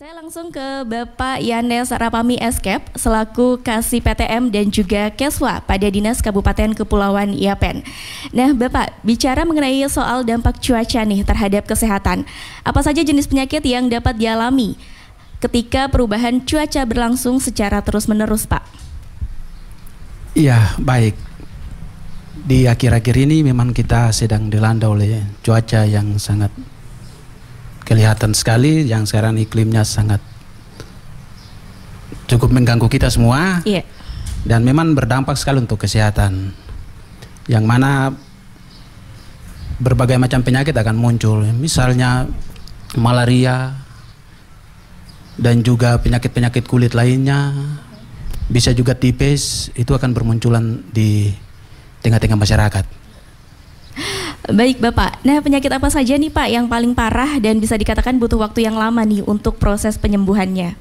Saya langsung ke Bapak Yanes Rapami Escape selaku Kasih PTM dan juga Keswa pada Dinas Kabupaten Kepulauan Yapen. Nah, Bapak, bicara mengenai soal dampak cuaca nih terhadap kesehatan. Apa saja jenis penyakit yang dapat dialami ketika perubahan cuaca berlangsung secara terus-menerus, Pak? Iya, baik. Di akhir-akhir ini memang kita sedang dilanda oleh cuaca yang sangat kelihatan sekali, yang sekarang iklimnya sangat cukup mengganggu kita semua. Iya. Dan memang berdampak sekali untuk kesehatan, yang mana berbagai macam penyakit akan muncul, misalnya malaria dan juga penyakit-penyakit kulit lainnya, bisa juga tipes, itu akan bermunculan di tengah-tengah masyarakat. Baik Bapak, nah penyakit apa saja nih Pak yang paling parah dan bisa dikatakan butuh waktu yang lama nih untuk proses penyembuhannya?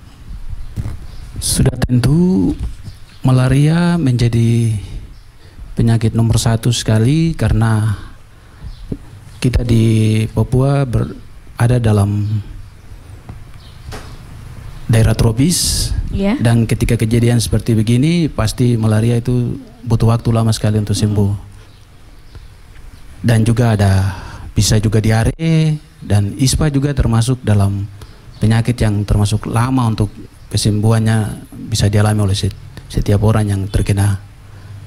Sudah tentu malaria menjadi penyakit nomor 1 sekali, karena kita di Papua ada dalam daerah tropis, dan ketika kejadian seperti begini pasti malaria itu butuh waktu lama sekali untuk sembuh. Dan juga bisa juga diare, dan ISPA juga termasuk dalam penyakit yang termasuk lama untuk kesembuhannya bisa dialami oleh setiap orang yang terkena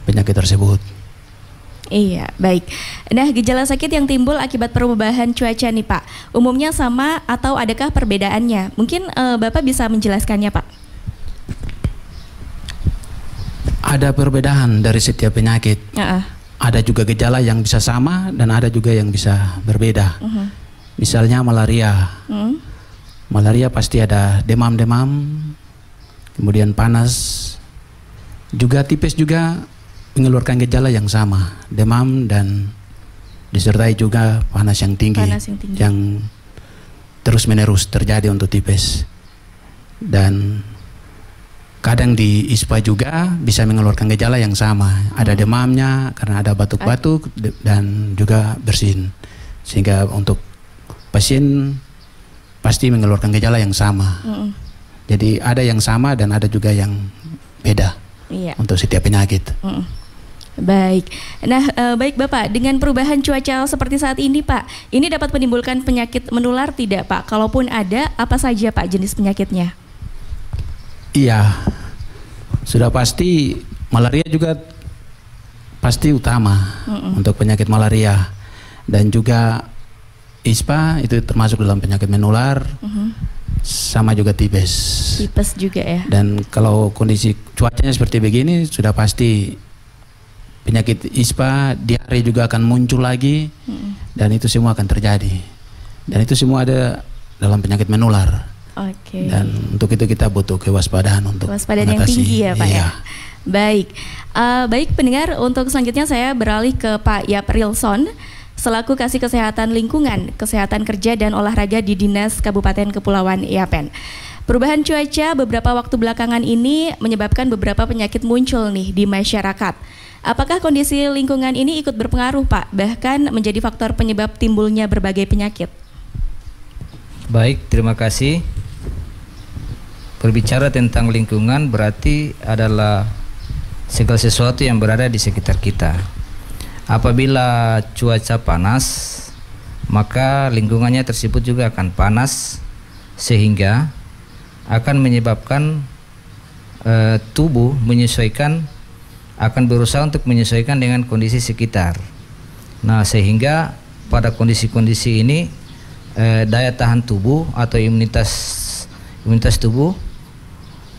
penyakit tersebut. Iya, baik. Nah, gejala sakit yang timbul akibat perubahan cuaca nih Pak, umumnya sama atau adakah perbedaannya? Mungkin Bapak bisa menjelaskannya Pak. Ada perbedaan dari setiap penyakit. Ada juga gejala yang bisa sama dan ada juga yang bisa berbeda. Misalnya malaria. Malaria pasti ada demam-demam, kemudian panas. Juga tipes juga mengeluarkan gejala yang sama, demam dan disertai juga panas yang tinggi, yang terus-menerus terjadi untuk tipes. Dan kadang di ISPA juga bisa mengeluarkan gejala yang sama, ada demamnya karena ada batuk-batuk dan juga bersin, sehingga untuk pasien pasti mengeluarkan gejala yang sama. Jadi ada yang sama dan ada juga yang beda untuk setiap penyakit. Baik, nah baik Bapak, dengan perubahan cuaca seperti saat ini Pak, ini dapat menimbulkan penyakit menular tidak Pak? Kalaupun ada, apa saja Pak jenis penyakitnya? Iya, sudah pasti malaria juga pasti utama untuk penyakit malaria, dan juga ISPA itu termasuk dalam penyakit menular, sama juga tipes. Tipes juga ya. Dan kalau kondisi cuacanya seperti begini, sudah pasti penyakit ISPA, diare juga akan muncul lagi, dan itu semua akan terjadi. Dan itu semua ada dalam penyakit menular. Dan untuk itu kita butuh kewaspadaan untuk kewaspadaan yang tinggi ya Pak ya. Baik, baik pendengar, untuk selanjutnya saya beralih ke Pak Yaprilson selaku Kasih Kesehatan Lingkungan, Kesehatan Kerja dan Olahraga di Dinas Kabupaten Kepulauan Yapen. Perubahan cuaca beberapa waktu belakangan ini menyebabkan beberapa penyakit muncul nih di masyarakat. Apakah kondisi lingkungan ini ikut berpengaruh Pak, bahkan menjadi faktor penyebab timbulnya berbagai penyakit? Baik, terima kasih. Berbicara tentang lingkungan berarti adalah segala sesuatu yang berada di sekitar kita. Apabila cuaca panas, maka lingkungannya tersebut juga akan panas, sehingga akan menyebabkan tubuh akan berusaha untuk menyesuaikan dengan kondisi sekitar. Nah, sehingga pada kondisi-kondisi ini daya tahan tubuh atau imunitas tubuh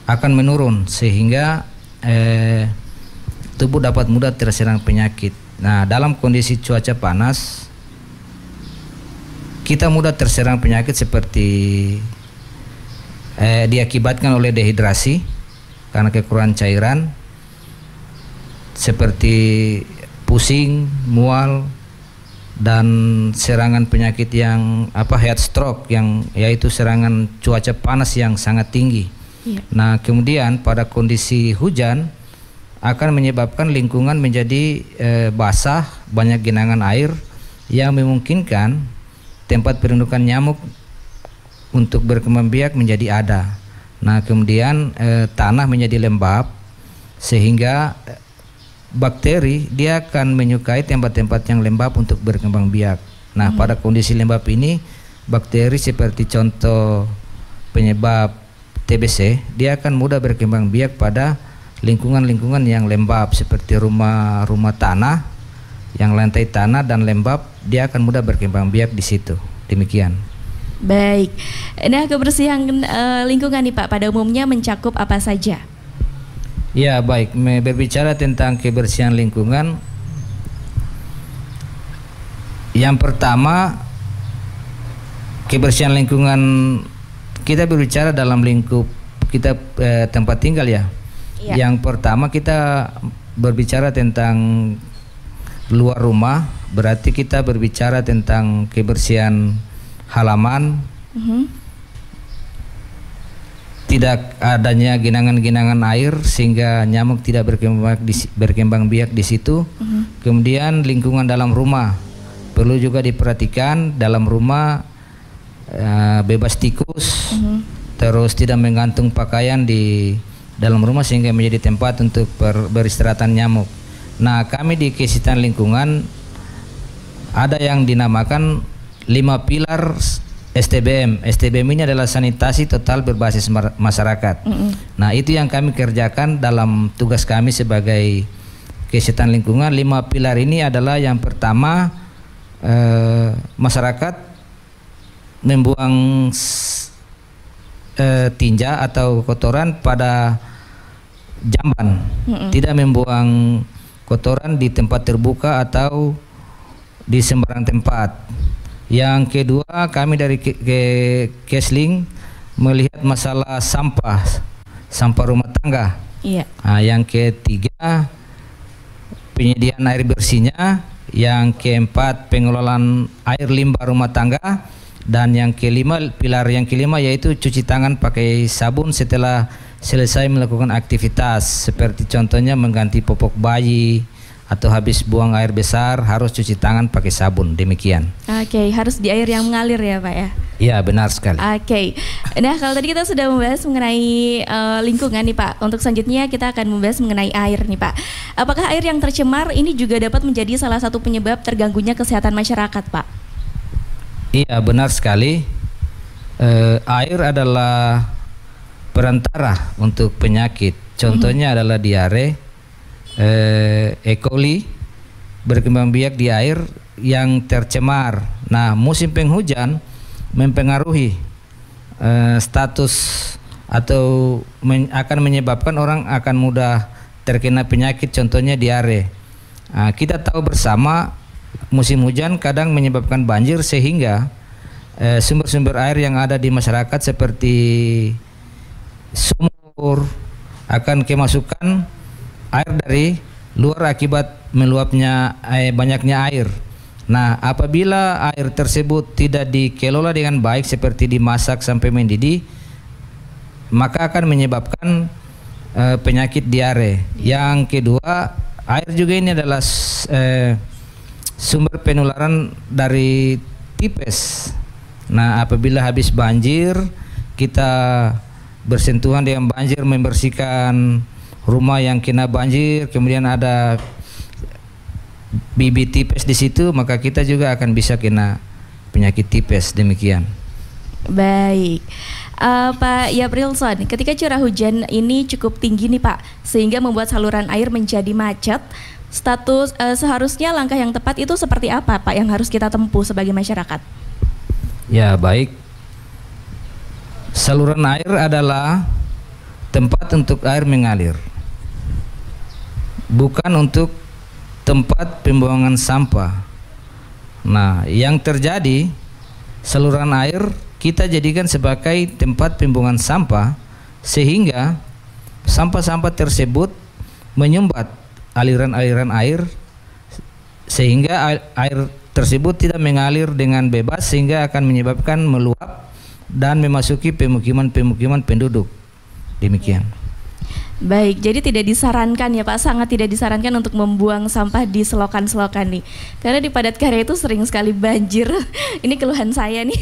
akan menurun, sehingga tubuh dapat mudah terserang penyakit. Nah, dalam kondisi cuaca panas, kita mudah terserang penyakit seperti diakibatkan oleh dehidrasi karena kekurangan cairan, seperti pusing, mual, dan serangan penyakit yang heat stroke, yang yaitu serangan cuaca panas yang sangat tinggi. Nah, kemudian pada kondisi hujan akan menyebabkan lingkungan menjadi basah, banyak genangan air yang memungkinkan tempat perindukan nyamuk untuk berkembang biak menjadi ada. Nah, kemudian tanah menjadi lembab sehingga bakteri dia akan menyukai tempat-tempat yang lembab untuk berkembang biak. Nah, pada kondisi lembab ini bakteri seperti contoh penyebab TBC dia akan mudah berkembang biak pada lingkungan-lingkungan yang lembab seperti rumah tanah yang lantai tanah dan lembab, dia akan mudah berkembang biak di situ. Demikian. Baik. Nah, kebersihan lingkungan nih Pak pada umumnya mencakup apa saja? Ya, baik. Berbicara tentang kebersihan lingkungan, yang pertama kebersihan lingkungan kita berbicara dalam lingkup kita tempat tinggal ya. Yang pertama kita berbicara tentang luar rumah, berarti kita berbicara tentang kebersihan halaman, tidak adanya genangan-genangan air sehingga nyamuk tidak berkembang biak di situ. Kemudian lingkungan dalam rumah perlu juga diperhatikan, dalam rumah bebas tikus, terus tidak menggantung pakaian di dalam rumah sehingga menjadi tempat untuk beristirahatan nyamuk. Nah, kami di Kesehatan Lingkungan ada yang dinamakan 5 pilar STBM. STBM ini adalah sanitasi total berbasis masyarakat. Nah, itu yang kami kerjakan dalam tugas kami sebagai Kesehatan Lingkungan. 5 pilar ini adalah yang pertama, masyarakat membuang tinja atau kotoran pada jamban, tidak membuang kotoran di tempat terbuka atau di sembarang tempat. Yang kedua, kami dari Kesling melihat masalah sampah rumah tangga. Nah, yang ketiga, penyediaan air bersihnya. Yang keempat, pengelolaan air limbah rumah tangga. Dan yang kelima, pilar yang kelima yaitu cuci tangan pakai sabun setelah selesai melakukan aktivitas, seperti contohnya mengganti popok bayi atau habis buang air besar harus cuci tangan pakai sabun. Demikian. Oke, harus di air yang mengalir ya Pak ya? Iya, benar sekali. Oke. Nah, kalau tadi kita sudah membahas mengenai lingkungan nih Pak, untuk selanjutnya kita akan membahas mengenai air nih Pak. Apakah air yang tercemar ini juga dapat menjadi salah satu penyebab terganggunya kesehatan masyarakat Pak? Iya, benar sekali. Air adalah perantara untuk penyakit. Contohnya adalah diare, E. coli berkembang biak di air yang tercemar. Nah, musim penghujan mempengaruhi status atau akan menyebabkan orang akan mudah terkena penyakit, contohnya diare. Nah, kita tahu bersama musim hujan kadang menyebabkan banjir sehingga sumber-sumber air yang ada di masyarakat seperti sumur akan kemasukan air dari luar akibat meluapnya banyaknya air. Nah, apabila air tersebut tidak dikelola dengan baik seperti dimasak sampai mendidih, maka akan menyebabkan penyakit diare. Yang kedua, air juga ini adalah sumber penularan dari tipes. Nah, apabila habis banjir kita bersentuhan dengan banjir, membersihkan rumah yang kena banjir, kemudian ada bibit tipes di situ, maka kita juga akan bisa kena penyakit tipes. Demikian. Baik. Pak Yaprilson, ketika curah hujan ini cukup tinggi nih Pak, sehingga membuat saluran air menjadi macet, seharusnya langkah yang tepat itu seperti apa Pak yang harus kita tempuh sebagai masyarakat? Ya, baik. Saluran air adalah tempat untuk air mengalir, bukan untuk tempat pembuangan sampah. Nah, yang terjadi, saluran air kita jadikan sebagai tempat pembuangan sampah sehingga sampah-sampah tersebut menyumbat aliran-aliran air sehingga air tersebut tidak mengalir dengan bebas sehingga akan menyebabkan meluap dan memasuki pemukiman-pemukiman penduduk. Demikian. Baik, jadi tidak disarankan ya Pak, sangat tidak disarankan untuk membuang sampah di selokan-selokan nih. Karena di padat karya itu sering sekali banjir. Ini keluhan saya nih.